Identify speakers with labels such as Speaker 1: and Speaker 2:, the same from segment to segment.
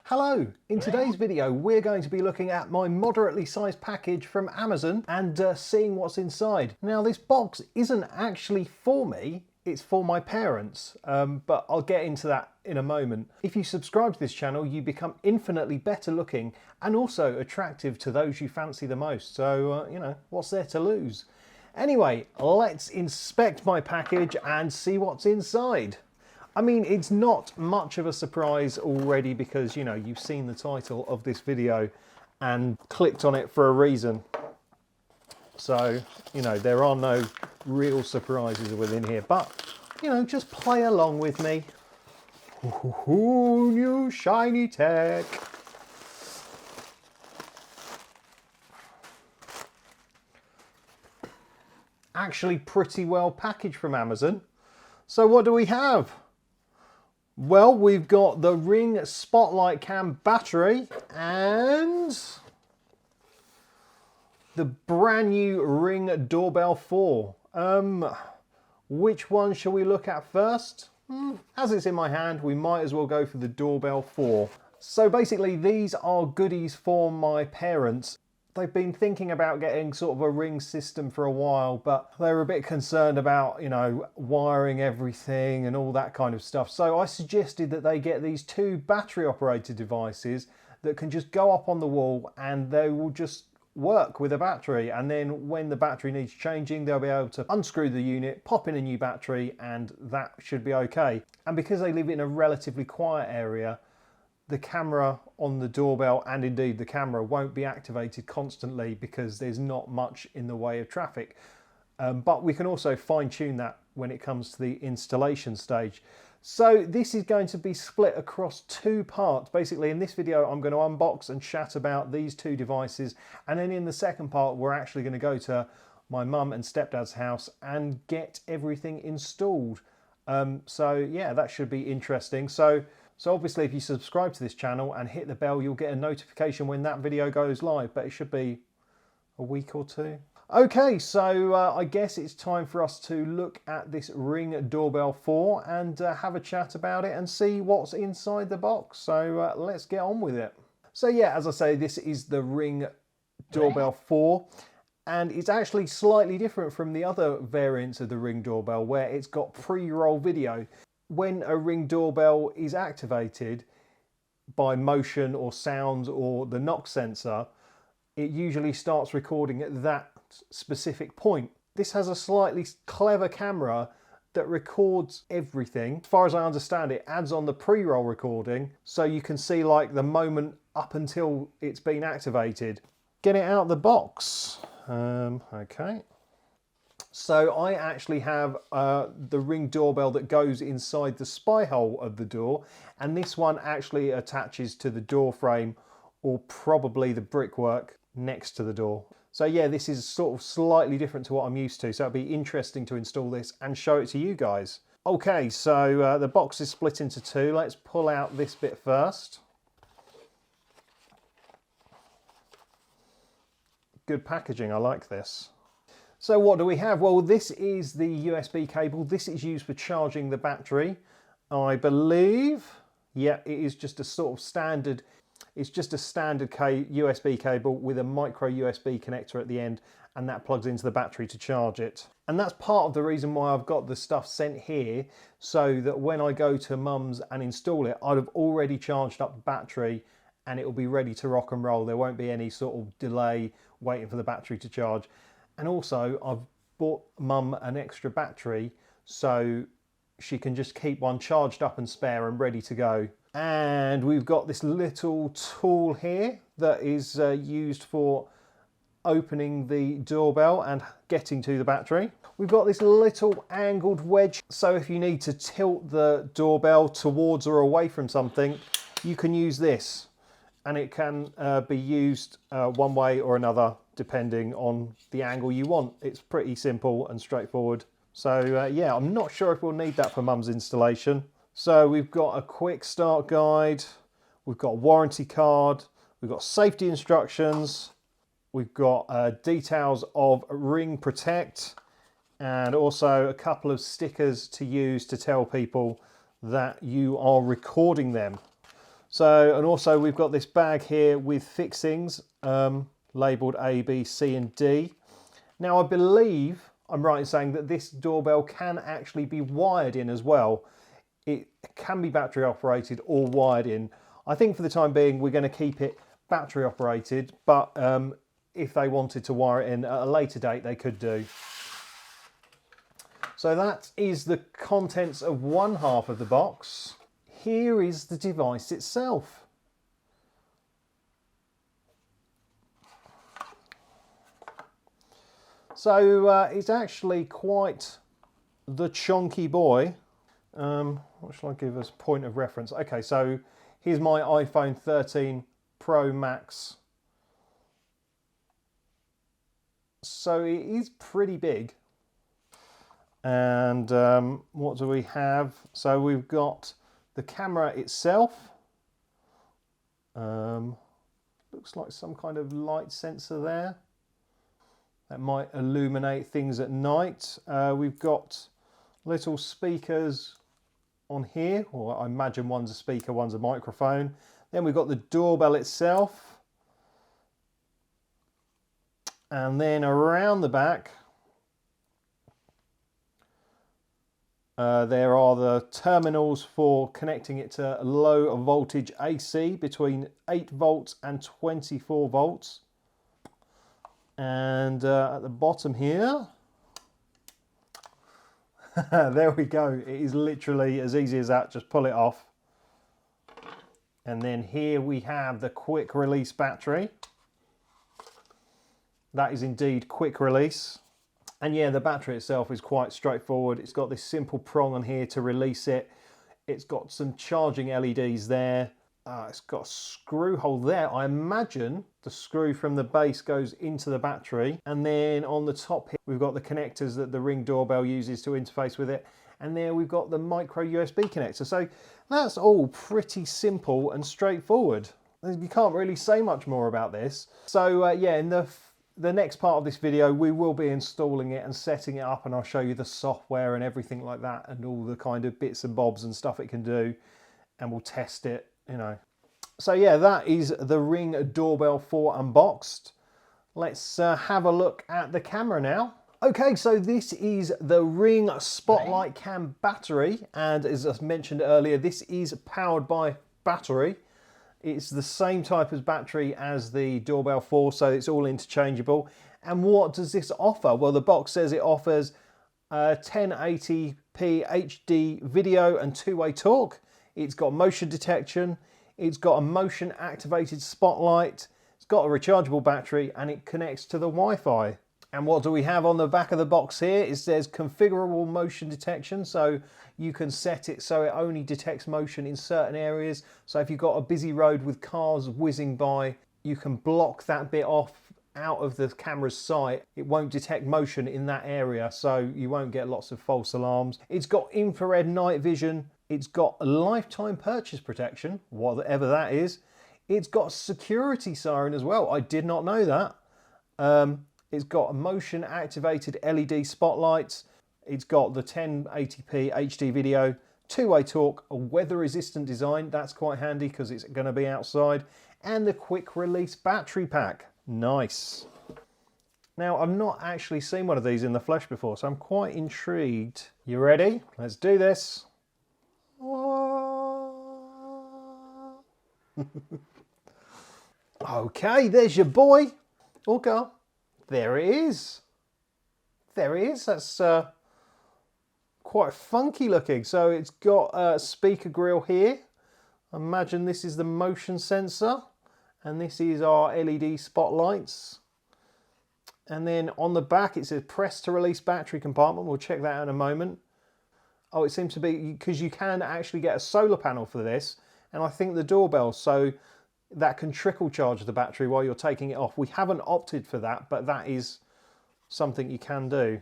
Speaker 1: Hello! In today's video we're going to be looking at my moderately sized package from Amazon and seeing what's inside. Now this box isn't actually for me, it's for my parents, but I'll get into that in a moment. If you subscribe to this channel you become infinitely better looking and also attractive to those you fancy the most, so you know, what's there to lose? Anyway, let's inspect my package and see what's inside. I mean, it's not much of a surprise already because, you know, you've seen the title of this video and clicked on it for a reason. So, you know, there are no real surprises within here, but, you know, just play along with me. Ooh, new shiny tech. Actually pretty well packaged from Amazon. So what do we have? Well, we've got the Ring Spotlight Cam battery and the brand new Ring Doorbell 4. Which one shall we look at first? As it's in my hand, we might as well go for the Doorbell 4. So basically these are goodies for my parents. They've been thinking about getting sort of a Ring system for a while, but they're a bit concerned about, you know, wiring everything and all that kind of stuff. So I suggested that they get these two battery operated devices that can just go up on the wall and they will just work with a battery. And then when the battery needs changing, they'll be able to unscrew the unit, pop in a new battery, and that should be okay. And because they live in a relatively quiet area, the camera on the doorbell and indeed the camera won't be activated constantly because there's not much in the way of traffic. But we can also fine tune that when it comes to the installation stage. So this is going to be split across two parts. Basically in this video I'm going to unbox and chat about these two devices, and then in the second part we're actually going to go to my mum and stepdad's house and get everything installed. So yeah, that should be interesting. So obviously if you subscribe to this channel and hit the bell, you'll get a notification when that video goes live, but it should be a week or two. Okay, so I guess it's time for us to look at this Ring Doorbell 4 and have a chat about it and see what's inside the box. So let's get on with it. So yeah, as I say, this is the Ring Doorbell 4. And it's actually slightly different from the other variants of the Ring Doorbell where it's got pre-roll video. When a Ring doorbell is activated by motion or sound or the knock sensor, it usually starts recording at that specific point. This has a slightly clever camera that records everything. As far as I understand, it adds on the pre-roll recording so you can see like the moment up until it's been activated. Get it out of the box. Okay. So I actually have the Ring doorbell that goes inside the spy hole of the door, and this one actually attaches to the door frame or probably the brickwork next to the door. So yeah, this is sort of slightly different to what I'm used to, so it'll be interesting to install this and show it to you guys. Okay, so the box is split into two. Let's pull out this bit first. Good packaging, I like this. So what do we have? Well, this is the USB cable. This is used for charging the battery, I believe. Yeah, it is just a sort of standard, it's just a standard USB cable with a micro USB connector at the end, and that plugs into the battery to charge it. And that's part of the reason why I've got the stuff sent here, so that when I go to mum's and install it, I'd have already charged up the battery and it will be ready to rock and roll. There won't be any sort of delay waiting for the battery to charge. And also I've bought mum an extra battery so she can just keep one charged up and spare and ready to go. And we've got this little tool here that is used for opening the doorbell and getting to the battery. We've got this little angled wedge, so if you need to tilt the doorbell towards or away from something, you can use this. And it can be used one way or another depending on the angle you want. It's pretty simple and straightforward. So yeah, I'm not sure if we'll need that for mum's installation. So we've got a quick start guide, we've got a warranty card, we've got safety instructions, we've got details of Ring Protect, and also a couple of stickers to use to tell people that you are recording them. So, and also we've got this bag here with fixings labelled A, B, C and D. Now I believe I'm right in saying that this doorbell can actually be wired in as well. It can be battery operated or wired in. I think for the time being we're going to keep it battery operated, but if they wanted to wire it in at a later date they could do. So that is the contents of one half of the box. Here is the device itself. So it's actually quite the chunky boy. What shall I give as point of reference? Okay, so here's my iPhone 13 Pro Max. So it is pretty big. And what do we have? So we've got the camera itself. Looks like some kind of light sensor there. That might illuminate things at night. We've got little speakers on here, or I imagine one's a speaker, one's a microphone. Then we've got the doorbell itself. And then around the back, there are the terminals for connecting it to low voltage AC between 8 volts and 24 volts. And at the bottom here, there we go. It is literally as easy as that. Just pull it off. And then here we have the quick release battery. That is indeed quick release. And yeah, the battery itself is quite straightforward. It's got this simple prong on here to release it. It's got some charging LEDs there. It's got a screw hole there. I imagine the screw from the base goes into the battery. And then on the top here, we've got the connectors that the Ring doorbell uses to interface with it. And there we've got the micro USB connector. So that's all pretty simple and straightforward. You can't really say much more about this. So yeah, in the next part of this video, we will be installing it and setting it up, and I'll show you the software and everything like that and all the kind of bits and bobs and stuff it can do, and we'll test it, you know. So yeah, that is the Ring Doorbell 4 unboxed. Let's have a look at the camera now. Okay, so this is the Ring Spotlight Cam battery, and as I mentioned earlier, this is powered by battery. It's the same type of battery as the Doorbell 4, so it's all interchangeable. And what does this offer? Well, the box says it offers 1080p HD video and two-way talk. It's got motion detection. It's got a motion activated spotlight. It's got a rechargeable battery, and it connects to the Wi-Fi. And what do we have on the back of the box here? It says configurable motion detection. So you can set it so it only detects motion in certain areas. So if you've got a busy road with cars whizzing by, you can block that bit off out of the camera's sight. It won't detect motion in that area, so you won't get lots of false alarms. It's got infrared night vision. It's got a lifetime purchase protection, whatever that is. It's got security siren as well. I did not know that. It's got a motion activated LED spotlights. It's got the 1080p HD video, two-way talk, a weather resistant design. That's quite handy because it's going to be outside. And the quick release battery pack. Nice. Now, I've not actually seen one of these in the flesh before, so I'm quite intrigued. You ready? Let's do this. Okay, there's your boy. Or girl. There it is. There it is. That's quite funky looking. So it's got a speaker grill here. Imagine this is the motion sensor. And this is our LED spotlights. And then on the back it says press to release battery compartment. We'll check that out in a moment. Oh, it seems to be, because you can actually get a solar panel for this. And I think the doorbell, so that can trickle charge the battery while you're taking it off. We haven't opted for that, but that is something you can do.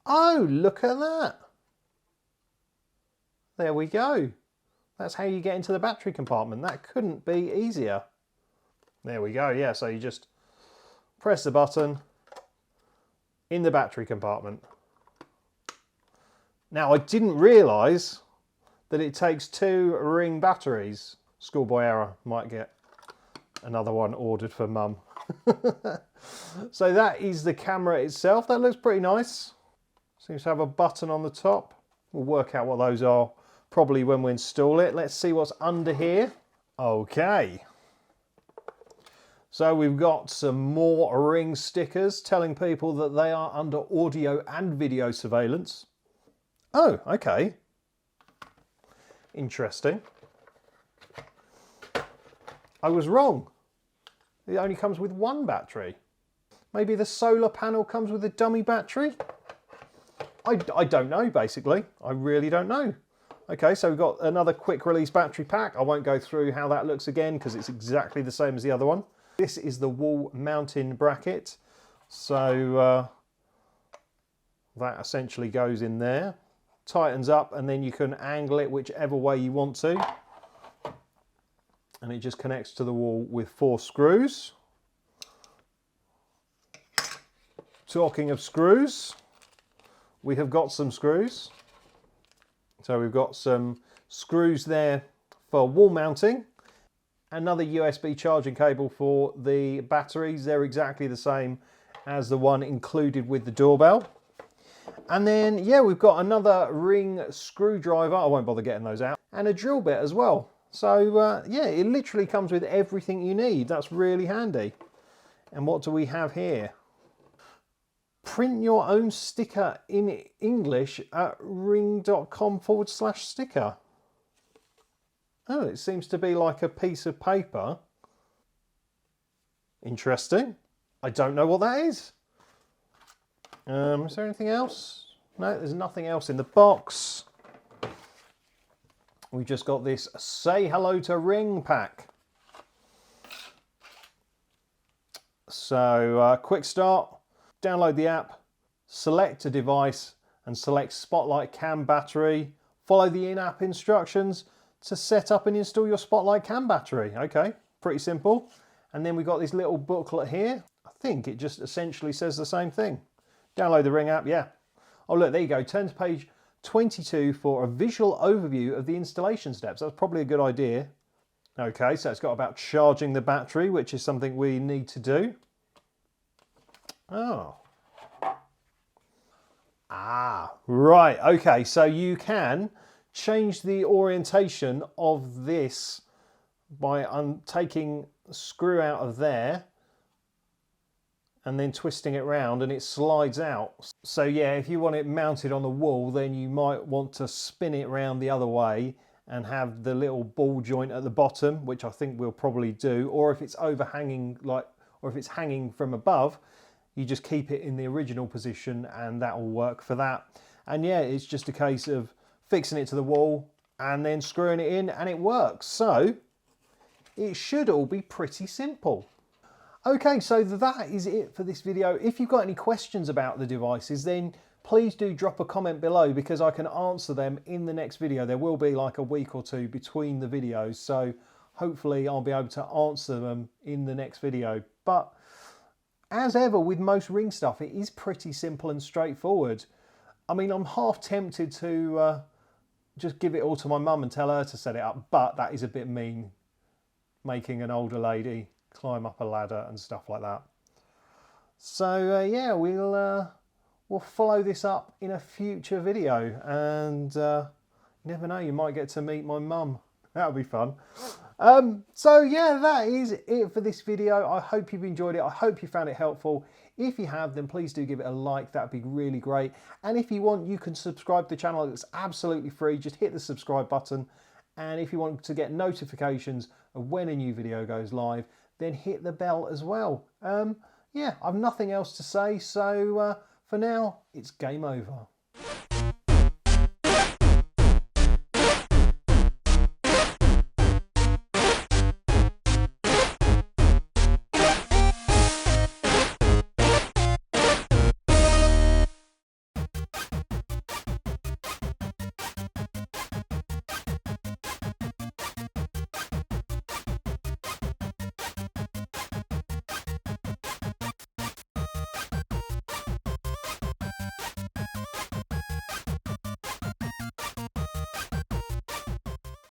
Speaker 1: Oh, look at that. There we go. That's how you get into the battery compartment. That couldn't be easier. There we go. Yeah, so you just press the button in the battery compartment. Now, I didn't realise that it takes 2 Ring batteries. Schoolboy error, might get another one ordered for mum. So that is the camera itself. That looks pretty nice. Seems to have a button on the top. We'll work out what those are probably when we install it. Let's see what's under here. Okay. So we've got some more Ring stickers telling people that they are under audio and video surveillance. Oh, okay. Interesting. I was wrong. It only comes with 1 battery. Maybe the solar panel comes with a dummy battery? I don't know, basically. I really don't know. Okay, so we've got another quick release battery pack. I won't go through how that looks again because it's exactly the same as the other one. This is the wall mounting bracket. So that essentially goes in there, tightens up, and then you can angle it whichever way you want to. And it just connects to the wall with 4 screws. Talking of screws, we have got some screws. So we've got some screws there for wall mounting. Another USB charging cable for the batteries. They're exactly the same as the one included with the doorbell. And then, yeah, we've got another Ring screwdriver. I won't bother getting those out. And a drill bit as well. So, yeah, it literally comes with everything you need. That's really handy. And what do we have here? Print your own sticker in English at ring.com/sticker. Oh, it seems to be like a piece of paper. Interesting. I don't know what that is. Is there anything else? No, there's nothing else in the box. We've just got this Say Hello to Ring pack. So, quick start. Download the app, select a device and select Spotlight Cam battery. Follow the in-app instructions to set up and install your Spotlight Cam battery. Okay, pretty simple. And then we've got this little booklet here. I think it just essentially says the same thing. Download the Ring app, yeah. Oh look, there you go. Turn to page 22 for a visual overview of the installation steps. That's probably a good idea. Okay, so it's got about charging the battery, which is something we need to do. Oh. Ah, right. Okay, so you can change the orientation of this by taking the screw out of there and then twisting it round and it slides out. So yeah, if you want it mounted on the wall, then you might want to spin it round the other way and have the little ball joint at the bottom, which I think we'll probably do. Or if it's overhanging, or if it's hanging from above, you just keep it in the original position and that will work for that. And yeah, it's just a case of fixing it to the wall and then screwing it in and it works. So it should all be pretty simple. Okay, so that is it for this video. If you've got any questions about the devices, then please do drop a comment below because I can answer them in the next video. There will be like a week or two between the videos, so hopefully I'll be able to answer them in the next video. But as ever with most Ring stuff, it is pretty simple and straightforward. I mean, I'm half tempted to just give it all to my mum and tell her to set it up, but that is a bit mean, making an older lady climb up a ladder and stuff like that. So yeah, we'll follow this up in a future video, and you never know, you might get to meet my mum. That'll be fun. So yeah, that is it for this video. I hope you've enjoyed it. I hope you found it helpful. If you have, then please do give it a like. That'd be really great. And if you want, you can subscribe to the channel. It's absolutely free. Just hit the subscribe button. And if you want to get notifications of when a new video goes live, then hit the bell as well. Yeah, I've nothing else to say. So for now, it's game over.